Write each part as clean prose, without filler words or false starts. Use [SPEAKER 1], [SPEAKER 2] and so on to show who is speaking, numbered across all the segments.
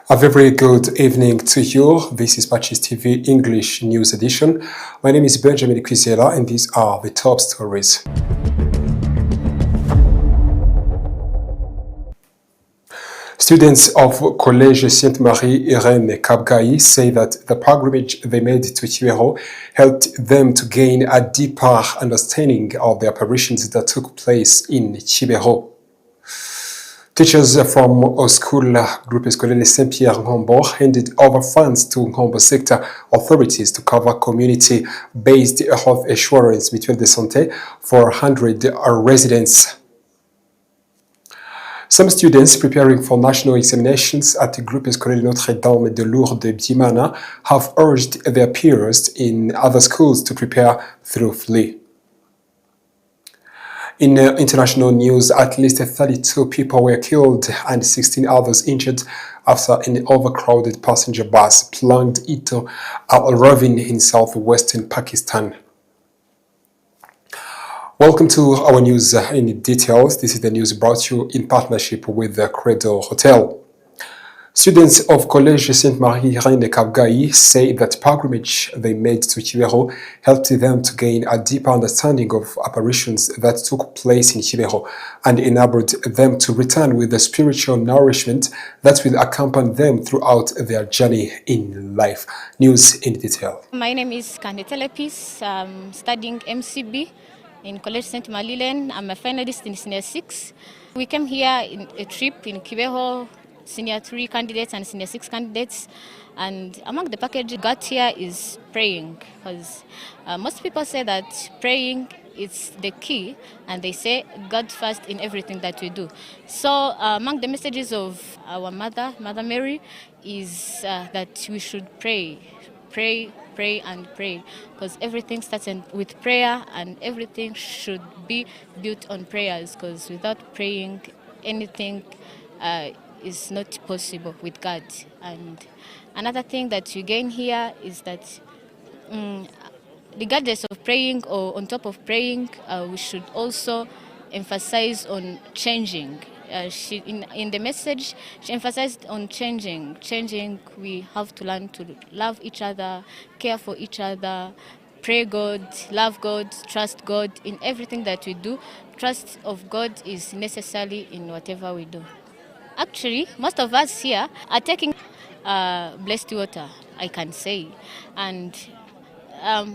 [SPEAKER 1] A very good evening to you. This is PACIS TV English News Edition. My name is Benjamin Kwizera and these are the top stories. Students of Collège Sainte-Marie-Irène Kabgayi say that the pilgrimage they made to Kibeho helped them to gain a deeper understanding of the apparitions that took place in Kibeho. Teachers from school Groupe Scolaire Saint-Pierre Ngombo handed over funds to Ngombo sector authorities to cover community-based health assurance mutuelle de santé for 100 residents. Some students preparing for national examinations at the Groupe Scolaire Notre-Dame de Lourdes-Biimana have urged their peers in other schools to prepare thoroughly. In international news, at least 32 people were killed and 16 others injured after an overcrowded passenger bus plunged into a ravine in southwestern Pakistan. Welcome to our news in details. This is the news brought to you in partnership with the Credo Hotel. Students of Collège Sainte-Marie-Irène Kabgayi say that pilgrimage they made to Kibeho helped them to gain a deeper understanding of apparitions that took place in Kibeho and enabled them to return with the spiritual nourishment that will accompany them throughout their journey in life. News in detail.
[SPEAKER 2] My name is Kandetelepis. I'm studying MCB in Collège Sainte-Marie-Irène. I'm a finalist in Senior 6. We came here in a trip in Kibeho, Senior 3 candidates and Senior 6 candidates, and among the package got here is praying, because most people say that praying is the key, and they say God first in everything that we do. So among the messages of our Mother Mary, is that we should pray, because everything starts with prayer, and everything should be built on prayers, because without praying, anything is not possible with God. And another thing that you gain here is that regardless of praying or on top of praying, we should also emphasize on changing. In the message, she emphasized on changing. We have to learn to love each other, care for each other, pray God, love God, trust God in everything that we do. Trust of God is necessary in whatever we do. Actually, most of us here are taking blessed water, I can say. And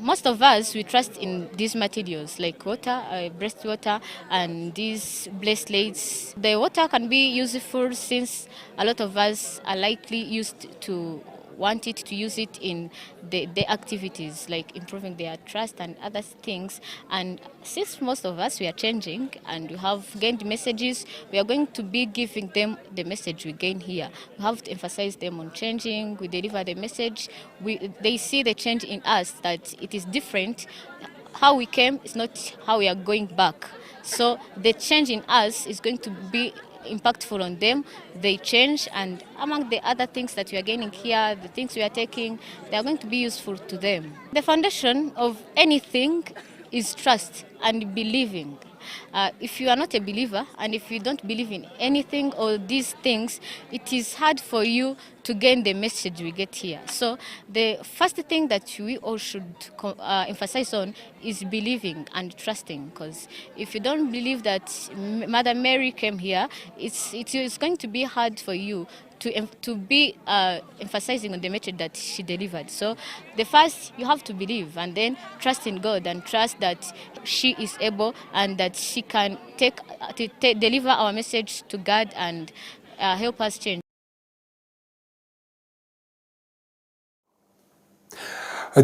[SPEAKER 2] most of us, we trust in these materials like water, blessed water, and these blessed plates. The water can be useful since a lot of us are likely used to want it to use it in the activities like improving their trust and other things. And since most of us, we are changing and we have gained messages, we are going to be giving them the message we gain here. We have to emphasize them on changing. We deliver the message. They see the change in us, that it is different. How we came is not how we are going back. So the change in us is going to be impactful on them. They change, and among the other things that we are gaining here, the things we are taking, they are going to be useful to them. The foundation of anything is trust and believing. If you are not a believer, and if you don't believe in anything or these things, it is hard for you to gain the message we get here. So the first thing that we all should emphasize on is believing and trusting, because if you don't believe that Mother Mary came here, it's going to be hard for you to be emphasizing on the message that she delivered. So the first, you have to believe, and then trust in God and trust that she is able and that she can deliver our message to God and help us change.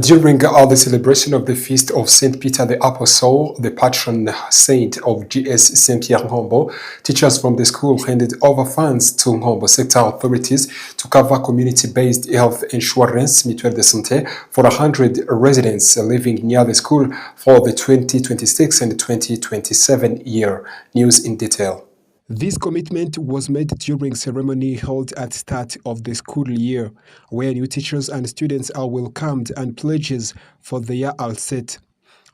[SPEAKER 1] During the celebration of the feast of Saint Peter the Apostle, the patron saint of GS Saint-Pierre Ngombo, teachers from the school handed over funds to Ngombo sector authorities to cover community-based health insurance mutuelle de santé for 100 residents living near the school for the 2026 and 2027 year. News in detail. This commitment was made during ceremony held at the start of the school year, where new teachers and students are welcomed and pledges for the year are set.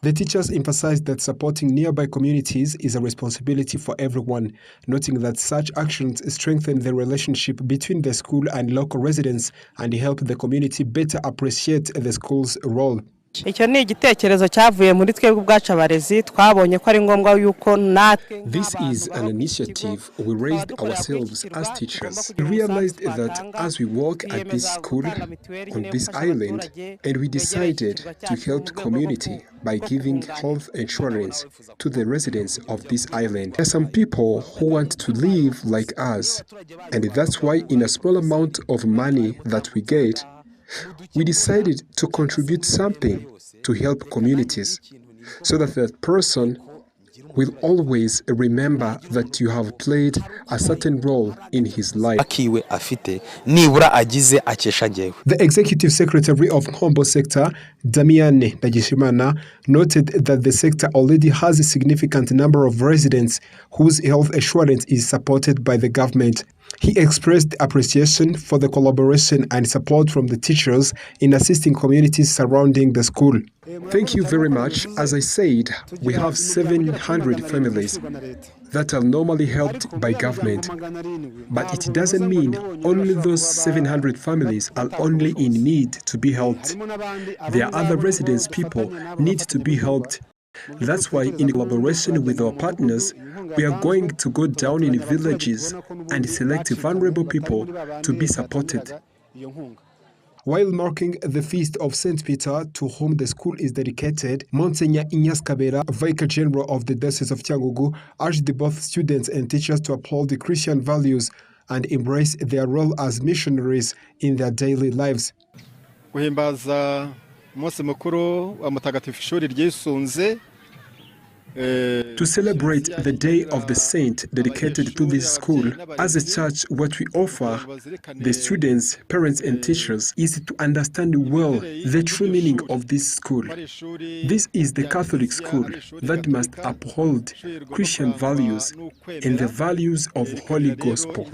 [SPEAKER 1] The teachers emphasized that supporting nearby communities is a responsibility for everyone, noting that such actions strengthen the relationship between the school and local residents and help the community better appreciate the school's role.
[SPEAKER 3] Icyo ni igitekerezo cyavuye muri twebwe ubwacu abarezi twabonye ko ari ngombwa yuko natwe.
[SPEAKER 1] This is an initiative we raised ourselves as teachers. We realized that as we work at this school on this island, and we decided to help the community by giving health insurance to the residents of this island. There are some people who want to live like us, and that's why in a small amount of money that we get, we decided to contribute something to help communities so that that person will always remember that you have played a certain role in his life. The Executive Secretary of Nhombo Sector, Damiane Ndagishimana, noted that the sector already has a significant number of residents whose health assurance is supported by the government. He expressed appreciation for the collaboration and support from the teachers in assisting communities surrounding the school. Thank you very much. As I said, we have 700 families that are normally helped by government. But it doesn't mean only those 700 families are only in need to be helped. There are other residents people need to be helped. That's why, in collaboration with our partners, we are going to go down in villages and select vulnerable people to be supported. While marking the feast of St. Peter, to whom the school is dedicated, Monsignor Ignace Kabera, Vicar General of the Diocese of Cyangugu, urged both students and teachers to uphold the Christian values and embrace their role as missionaries in their daily lives.
[SPEAKER 4] Guhimbaza umunsi mukuru wa mutagatifu ishuri ryisunze.
[SPEAKER 1] To celebrate the Day of the Saint dedicated to this school, as a church, what we offer the students, parents and teachers is to understand well the true meaning of this school. This is the Catholic school that must uphold Christian values and the values of Holy Gospel.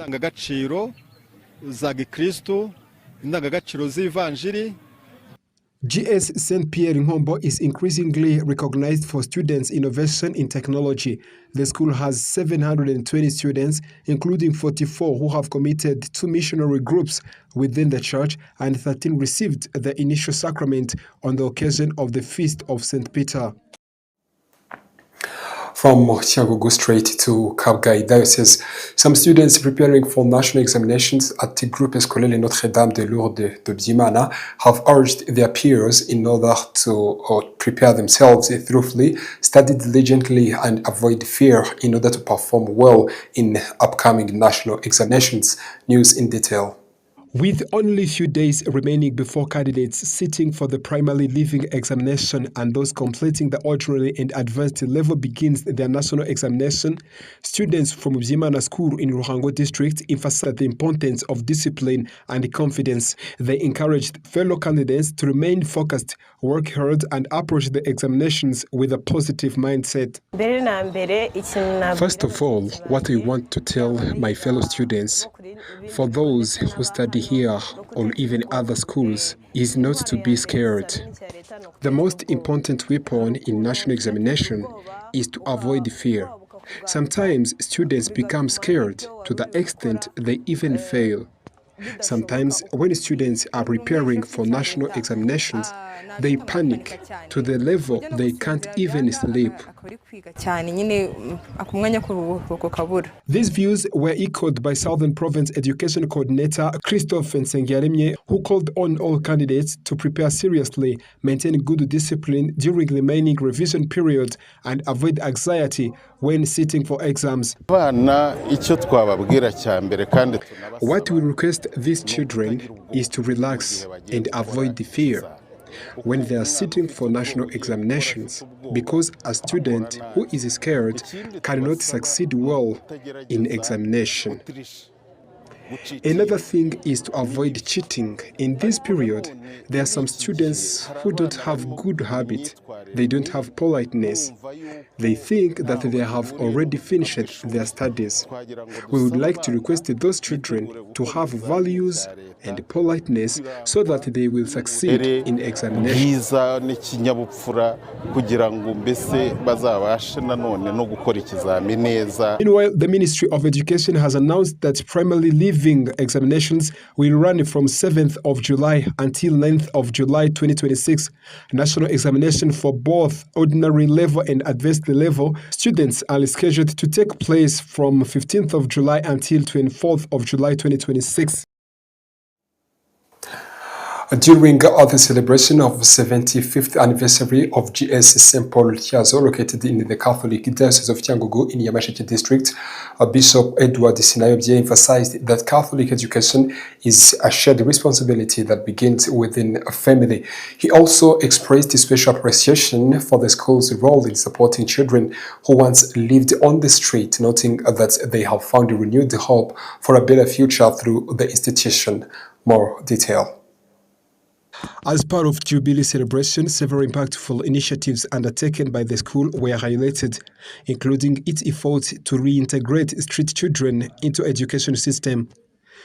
[SPEAKER 1] GS St. Pierre Nhombo is increasingly recognized for students' innovation in technology. The school has 720 students, including 44 who have committed to missionary groups within the church, and 13 received the initial sacrament on the occasion of the Feast of St. Peter. From Cyangugu straight to Kabgayi Diocese, some students preparing for national examinations at the Groupe Scolaire Notre-Dame de Lourdes de Bzimana have urged their peers in order to prepare themselves thoroughly, study diligently and avoid fear in order to perform well in upcoming national examinations. News in detail. With only a few days remaining before candidates sitting for the primary leaving examination and those completing the ordinary and advanced level begins their national examination, students from Bzimana School in Ruhango district emphasized the importance of discipline and confidence. They encouraged fellow candidates to remain focused, work hard and approach the examinations with a positive mindset. First of all, what I want to tell my fellow students, for those who study here or even other schools, is not to be scared. The most important weapon in national examination is to avoid fear. Sometimes students become scared to the extent they even fail. Sometimes when students are preparing for national examinations, they panic to the level they can't even sleep. These views were echoed by Southern Province Education Coordinator Christophe Nsengiaremye, who called on all candidates to prepare seriously, maintain good discipline during the remaining revision period, and avoid anxiety when sitting for exams. What we request these children is to relax and avoid the fear when they are sitting for national examinations, because a student who is scared cannot succeed well in examination. Another thing is to avoid cheating. In this period, there are some students who don't have good habit. They don't have politeness. They think that they have already finished their studies. We would like to request those children to have values and politeness so that they will succeed in examinations. Meanwhile, the Ministry of Education has announced that primary leaving examinations will run from 7th of July until 9th of July 2026. National examination for both ordinary level and advanced level students are scheduled to take place from 15th of July until 24th of July 2026. During the celebration of the 75th anniversary of GS St. Paul Tiazo, located in the Catholic Diocese of Cyangugu in Nyamasheke District, Bishop Edward Sinayobye emphasized that Catholic education is a shared responsibility that begins within a family. He also expressed special appreciation for the school's role in supporting children who once lived on the street, noting that they have found renewed hope for a better future through the institution. More detail. As part of Jubilee celebration, several impactful initiatives undertaken by the school were highlighted, including its efforts to reintegrate street children into education system.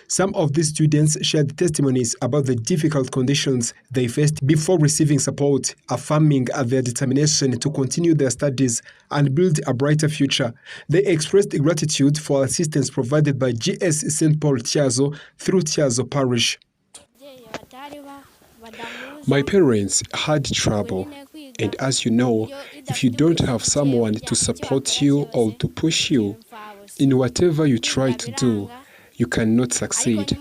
[SPEAKER 1] Some of these students shared testimonies about the difficult conditions they faced before receiving support, affirming their determination to continue their studies and build a brighter future. They expressed gratitude for assistance provided by GS St. Paul Tiazo through Tiazo Parish. My parents had trouble, and as you know, if you don't have someone to support you or to push you in whatever you try to do, you cannot succeed.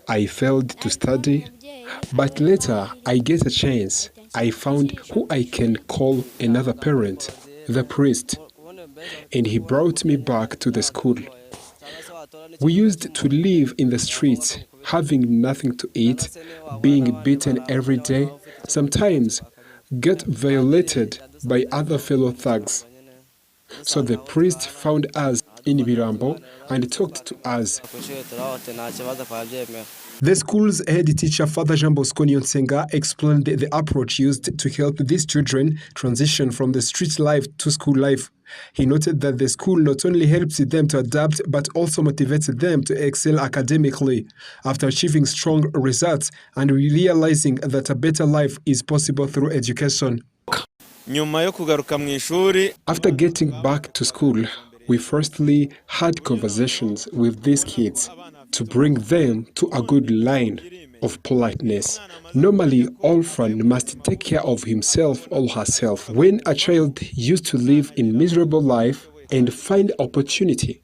[SPEAKER 1] I failed to study, but later I get a chance. I found who I can call another parent, the priest, and he brought me back to the school. We used to live in the streets, having nothing to eat, being beaten every day, sometimes get violated by other fellow thugs. So the priest found us in Birambo and talked to us. The school's head teacher, Father Jean Bosco Nyonsenga, explained the approach used to help these children transition from the street life to school life. He noted that the school not only helps them to adapt, but also motivates them to excel academically after achieving strong results and realizing that a better life is possible through education. After getting back to school, we firstly had conversations with these kids to bring them to a good line of politeness. Normally, orphan must take care of himself or herself. When a child used to live in miserable life and find opportunity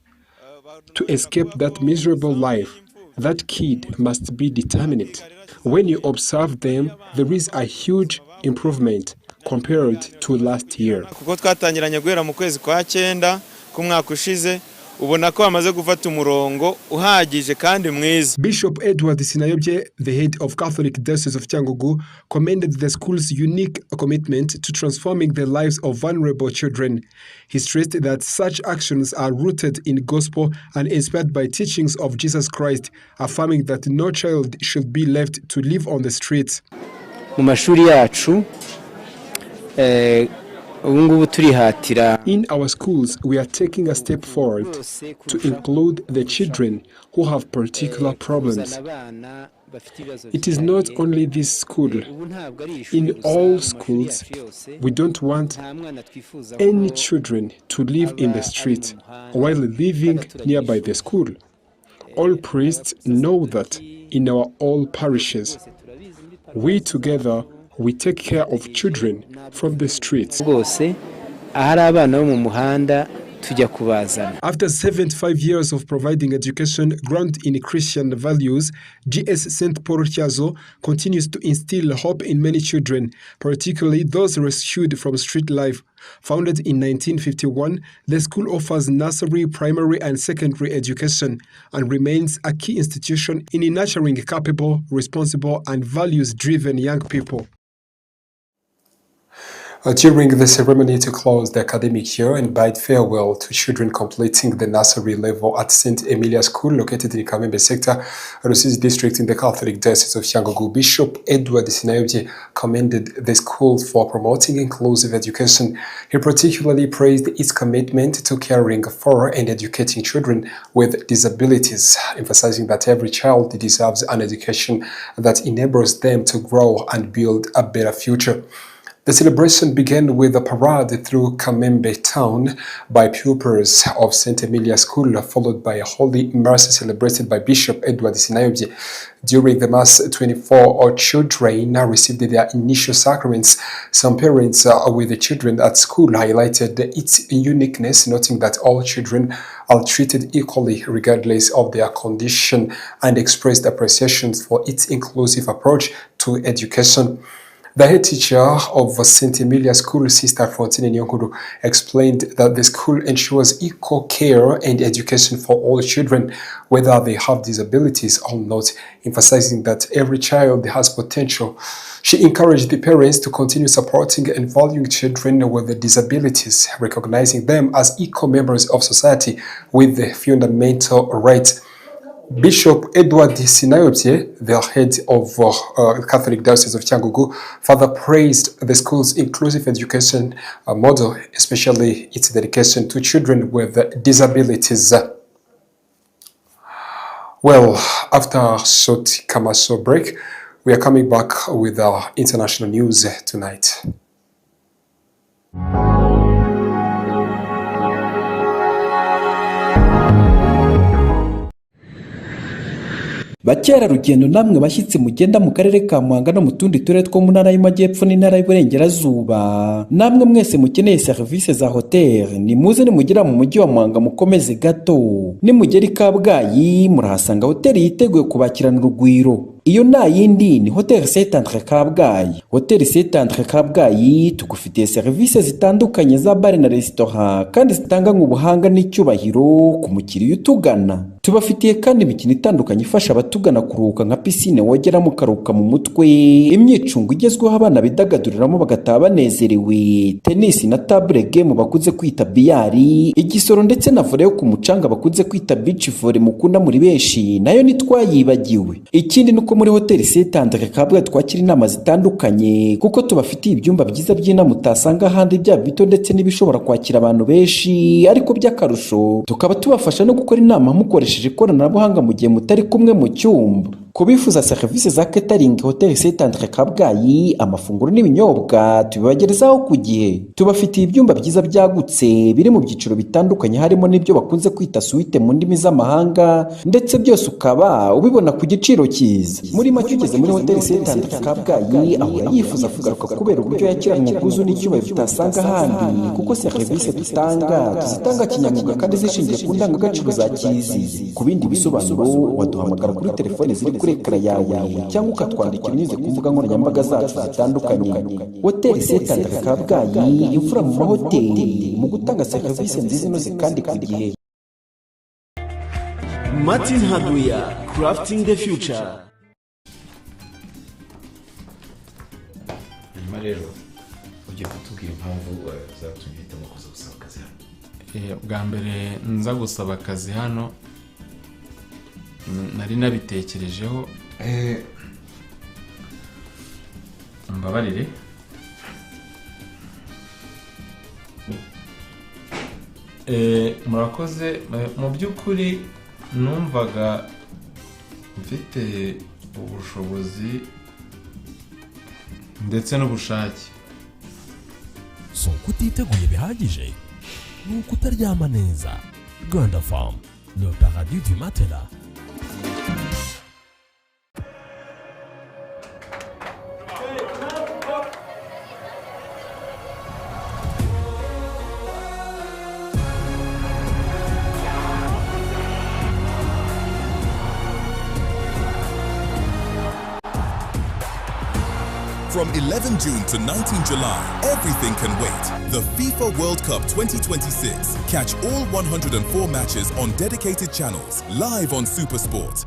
[SPEAKER 1] to escape that miserable life, that kid must be determined. When you observe them, there is a huge improvement compared to last year. Bishop Edward Sinayobye, the head of Catholic Diocese of Cyangugu, commended the school's unique commitment to transforming the lives of vulnerable children. He stressed that such actions are rooted in gospel and inspired by teachings of Jesus Christ, affirming that no child should be left to live on the streets. In our schools, we are taking a step forward to include the children who have particular problems. It is not only this school. In all schools, we don't want any children to live in the street while living nearby the school. All priests know that in our all parishes, we together we take care of children from the streets. After 75 years of providing education grounded in Christian values, GS St. Paul Tiazo continues to instill hope in many children, particularly those rescued from street life. Founded in 1951, the school offers nursery, primary, and secondary education and remains a key institution in nurturing capable, responsible, and values-driven young people. During the ceremony to close the academic year and bid farewell to children completing the nursery level at St. Emilia School located in Kamembe sector, Rusizi district in the Catholic Diocese of Cyangugu, Bishop Edward Sinayobye commended the school for promoting inclusive education. He particularly praised its commitment to caring for and educating children with disabilities, emphasizing that every child deserves an education that enables them to grow and build a better future. The celebration began with a parade through Kamembe town by pupils of St. Emilia School, followed by a Holy Mercy celebrated by Bishop Edward Sinayobye. During the Mass, 24 children received their initial sacraments. Some parents with the children at school highlighted its uniqueness, noting that all children are treated equally regardless of their condition, and expressed appreciation for its inclusive approach to education. The head teacher of St. Emilia School, Sister Francine Nyonkuru, explained that the school ensures equal care and education for all children, whether they have disabilities or not, emphasizing that every child has potential. She encouraged the parents to continue supporting and valuing children with disabilities, recognizing them as equal members of society with the fundamental rights. Bishop Edward Sinayobye, the head of Catholic Diocese of Cyangugu, further praised the school's inclusive education model, especially its dedication to children with disabilities. Well, after a short commercial break, we are coming back with our international news tonight.
[SPEAKER 5] Bakerarugendo namwe bashyitsi mugenda mu karere ka Muhanga no mu tundi turere two mu ntara y'Amajyepfo n'intara y'Iburengerazuba, namwe mwese mukeneye serivisi za hoteli, ni muze nimugera mu mujyi wa Muhanga mukomeze gato. Nimugera i Kabgayi murahasanga hoteli yiteguye kubakirana urugwiro. Iyo nta yindi ni Hotel Saint-Andre Kabgayi. Hotel Saint-Andre Kabgayi tugufitiye serivisi zitandukanye za bar na restaurant kandi zitanga ubuhanga n'icyubahiro ku mukiriya utugana. Tubafitiye kandi imikino itandukanye ifasha abatugana kuruhuka nka piscine wogeramo karuka mu mutwe, imyicungo igezweho abana bidagaduriramo bagataha banezerewe, tennis na table game bakunze kwita biyari, igisoro ndetse na volley yo ku mucanga bakunze kwita beach volley mukunda muri benshi nayo nitwayibagiwe. Ikindi nuko muri Hotel Saint-Andre Kabgayi twakira inama zitandukanye kuko tubafitiye ibyumba byiza by'inama utasanga ahandi, byaba bito ndetse n'ibishobora kwakira abantu benshi, ariko by'akarusho tukaba tubafasha no gukora inama mukoresheje ikoranabuhanga mu gihe mutari kumwe mu cyumba. Kubifuza serivisi za catering, Hotel Saint-Andre Kabgayi amafunguro n'ibinyobwa tubibagerezaho ku gihe. Tubafitiye ibyumba byiza byagutse biri mu byiciro bitandukanye, harimo n'ibyo bakunze kwita suite mu ndimi z'amahanga, ndetse byose ukaba ubibona ku giciro cyiza. Muri make ugeze muri Hotel Saint-Andre Kabgayi ahora yifuza kugaruka kubera uburyo yakiranwe ubwuzu n'icyubahiro bitasanga ahandi, kuko serivisi tuzitanga kinyamwuga kandi zishingiye ku ndangagaciro za Kiliziya. Ku bindi bisobanuro waduhamagara kuri telefone ziri kuri ekara yawe cyangwa ukatwandikira unyuze ku mbuga nkoranyambaga zacu zitandukanye. Hotel Saint-Andre Kabgayi, imfura mu mahoteli mu gutanga serivisi nziza inoze kandi ku gihe.
[SPEAKER 6] Martin Hardware, crafting the future.
[SPEAKER 7] Hanyuma rero ugiye kutubwira impamvu zatumye uhitamo kuza gusaba akazi hano?
[SPEAKER 8] Bwa mbere nza gusaba akazi hano nari nabitekerejeho, mbabarire. Murakoze. Mu by'ukuri numvaga mfite ubushobozi ndetse n'ubushake.
[SPEAKER 9] So kutiteguye bihagije ni ukutaryama neza. Rwanda Farm, le paradis du matelas.
[SPEAKER 10] From 11 June to 19 July, everything can wait. The FIFA World Cup 2026. Catch all 104 matches on dedicated channels, live on SuperSport.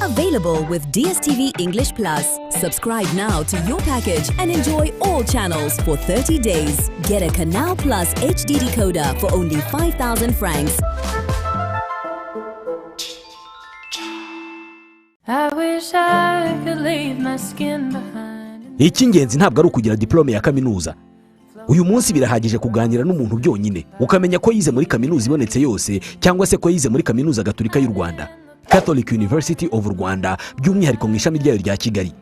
[SPEAKER 11] Available with DSTV English Plus. Subscribe now to your package and enjoy all channels for 30 days. Get a Canal Plus HD decoder for only 5,000 francs.
[SPEAKER 12] I wish I could leave my skin behind.
[SPEAKER 13] Icy'ingenzi ntabwo ari ukugira diplome ya kaminuza. Uyu munsi birahagije kuganira n'umuntu byonyine ukamenya ko yize muri kaminuza ibonetse yose cyangwa se ko yize muri kaminuza Gatolika y'u Rwanda, Catholic University of Rwanda, by'umwihariko mu ishami ryayo rya Kigali.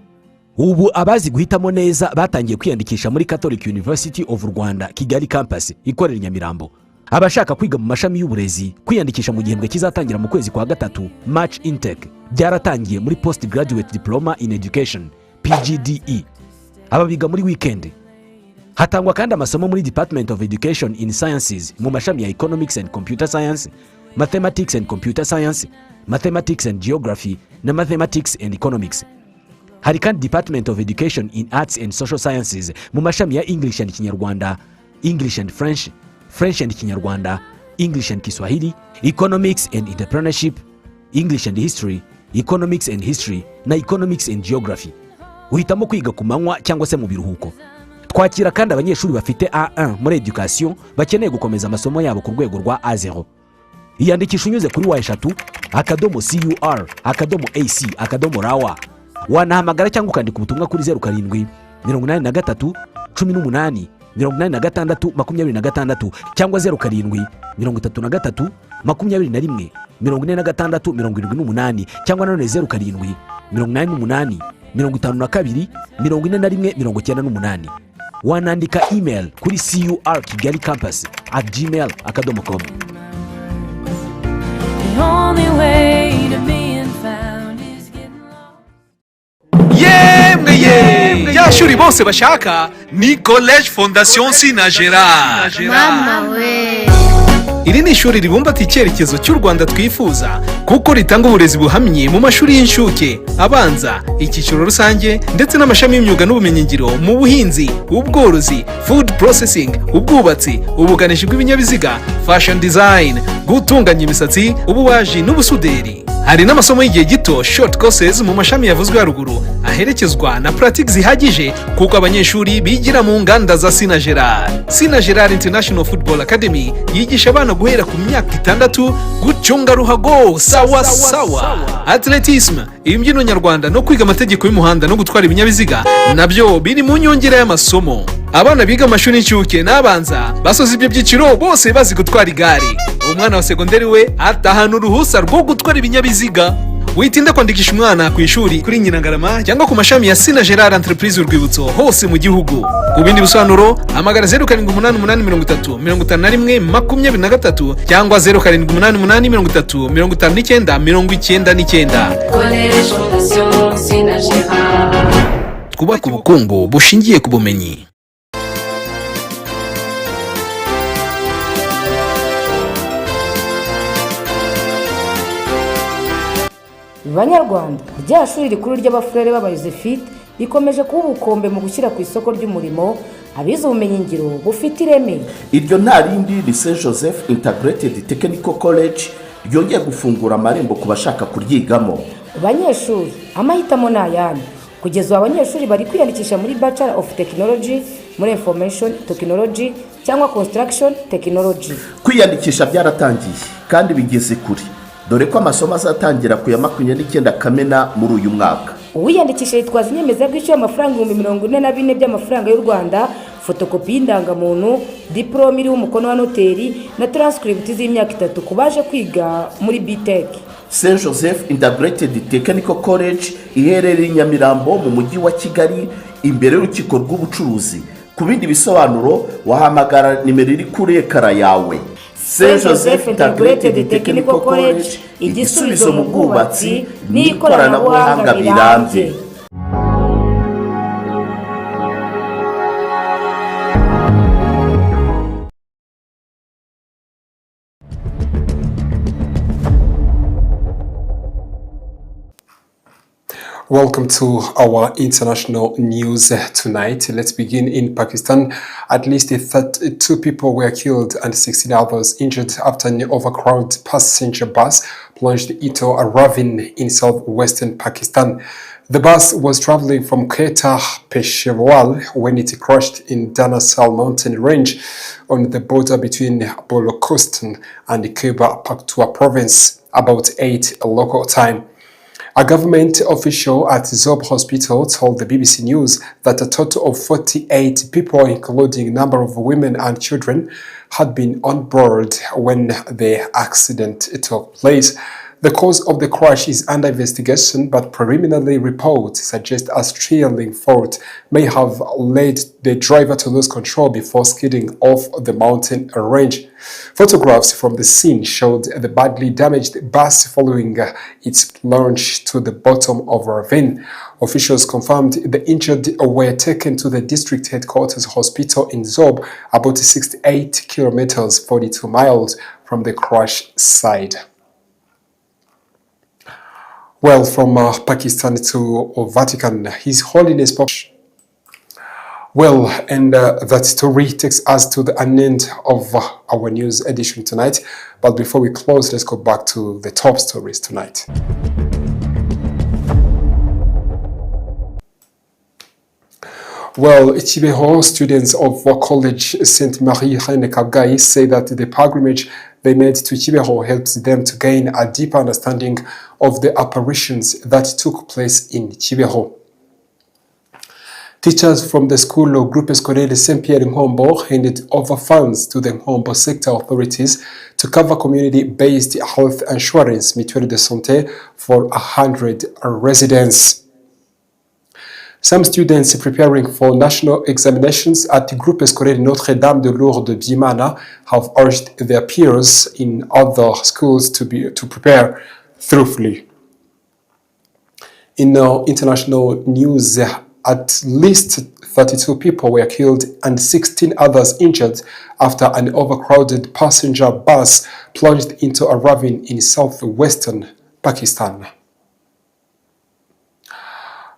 [SPEAKER 13] Ubu abazi guhitamo neza batangiye kwiyandikisha muri Catholic University of Rwanda Kigali campus ikorera i Nyamirambo. Abashaka kwiga mu mashami y'uburezi kwiyandikisha mu gihembwe kizatangira mu kwezi kwa gatatu, March intake, byaratangiye muri Postgraduate Diploma in Education PGDE. Ababiga muri weekend. Hatangwa kandi amasomo muri Department of Education in Sciences mu mashami ya Economics and Computer Science, Mathematics and Computer Science, Mathematics and Geography na Mathematics and Economics. Hari kandi Department of Education in Arts and Social Sciences mu mashami ya English and Kinyarwanda, English and French, French and Kinyarwanda, English and Kiswahili, Economics and Entrepreneurship, English and History, Economics and History na Economics and Geography. Uhitamo kwiga ku manywa cyangwa se mu biruhuko. Twakira kandi abanyeshuri bafite A1 muri education bakeneye gukomeza amasomo yabo ku rwego rwa A0. Iyandikisha unyuze kuri wa@CUR.AC.RW. Wanahamagara cyangwa ukandika ubutumwa kuri 07 83 18 86 26 cyangwa 07 33 21 46 78 cyangwa none 07 88 52 41 98. Wanandika email kuri curkigalikampus@gmail.com.
[SPEAKER 12] The only way to being found is getting lost.
[SPEAKER 14] Yemwe yashuri bose bashaka ni College Fondation Sinagera.
[SPEAKER 15] Mama we.
[SPEAKER 14] Iri ni ishuri ribumbata icyerekezo cy'u Rwanda twifuza kuko ritanga uburezi buhamye mu mashuri y'inshuke, abanza, icyiciro rusange ndetse n'amashami y'imyuga n'ubumenyingiro mu buhinzi, ubworozi, food processing, ubwubatsi, ubuganishi bw'ibinyabiziga, fashion design, gutunganya imisatsi, ububaji n'ubusuderi. Hari n'amasomo y'igihe gito short courses mu mashami yavuzwe haruguru aherekezwa na practice zihagije kuko abanyeshuri bigira mu nganda za Sinagera International Football Academy yigisha abana guhera ku myaka 6 gucunga ruhago sawa sawa, athleticism, imbyino nyarwanda no kwiga amategeko y'umuhanda no gutwara ibinyabiziga nabyo biri mu nyongera y'amasomo. Abana biga amashuri y'incuke n'abanza basoza ibyo byiciro bose bazi gutwara igare. Umwana wa segonderi we atahana uruhusa rwo gutwara ibinyabiziga. Witinda kwandikisha umwana ku ishuri kuri Nyirangarama cyangwa ku mashami ya Sinagera Entreprise Urwibutso hose mu gihugu. Ku bindi bisobanuro hamagara 0788535123 cyangwa 0788535999.
[SPEAKER 12] College Fondation Sinagera.
[SPEAKER 14] Twubaka ubukungu bushingiye ku bumenyi.
[SPEAKER 16] Banyarwanda, rya shuri rikuru ry'abafurere b'abayozefite rikomeje kuba ubukombe mu gushyira ku isoko ry'umurimo abize ubumenyingiro bufite ireme.
[SPEAKER 6] Iryo nta rindi ni St Joseph Integrated Technical College ryongeye gufungura amarembo ku bashaka kuryigamo.
[SPEAKER 16] Banyeshuri, amahitamo ni ayanyu. Kugeza abanyeshuri bari kwiyandikisha muri Bachelor of Technology, muri Information Technology cyangwa Construction Technology.
[SPEAKER 6] Kwiyandikisha byaratangiye kandi bigeze kuri. Dore ko amasomo azatangira ku ya 29 Kamena muri uyu mwaka.
[SPEAKER 16] Uwiyandikisha yitwaza inyemezabwishyu y'amafaranga 44,000 by'amafaranga y'u Rwanda, fotokopi y'indangamuntu, diplome iriho umukono wa noteri na transcript z'imyaka 3 kubaje kwiga muri BTech.
[SPEAKER 6] St Joseph Integrated Technical College iherereye i Nyamirambo mu mujyi wa Kigali imbere y'urukiko rw'ubucuruzi. Ku bindi bisobanuro wahamagara nimero iri kuri ekara yawe. St Joseph Integrated Technical College, igisubizo mu bwubatsi n'ikoranabuhanga birambye.
[SPEAKER 1] Welcome to our international news tonight. Let's begin in Pakistan. At least 32 people were killed and 16 others injured after an overcrowded passenger bus plunged into a ravine in southwestern Pakistan. The bus was traveling from Quetta, Peshawar when it crashed in Danasal mountain range on the border between Balochistan and Khyber Pakhtunkhwa province about 8 local time. A government official at Zob Hospital told the BBC News that a total of 48 people, including a number of women and children, had been on board when the accident took place. The cause of the crash is under investigation, but preliminary reports suggest a steering fault may have led the driver to lose control before skidding off the mountain range. Photographs from the scene showed the badly damaged bus following its plunge to the bottom of a ravine. Officials confirmed the injured were taken to the district headquarters hospital in Zob, about 68 kilometers, 42 miles from the crash site. Well, from Pakistan to Vatican, His Holiness Pope. Well, and that story takes us to the end of our news edition tonight. But before we close, let's go back to the top stories tonight. Well, Kibeho students of College St. Marie Reine Kabgayi say that the pilgrimage they made to Kibeho helps them to gain a deeper understanding of the apparitions that took place in Kibeho. Teachers from the school of Groupe Scolaire Saint-Pierre Nhombo handed over funds to the Nhombo sector authorities to cover community-based health insurance mutuelle de santé for 100 residents. Some students preparing for national examinations at the Groupe Scolaire Notre-Dame de Lourdes Bimana have urged their peers in other schools to prepare thoroughly. In international news, at least 32 people were killed and 16 others injured after an overcrowded passenger bus plunged into a ravine in southwestern Pakistan.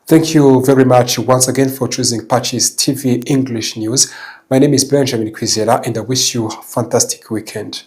[SPEAKER 1] Thank you very much once again for choosing PACIS TV English News. My name is Benjamin Kwizera and I wish you a fantastic weekend.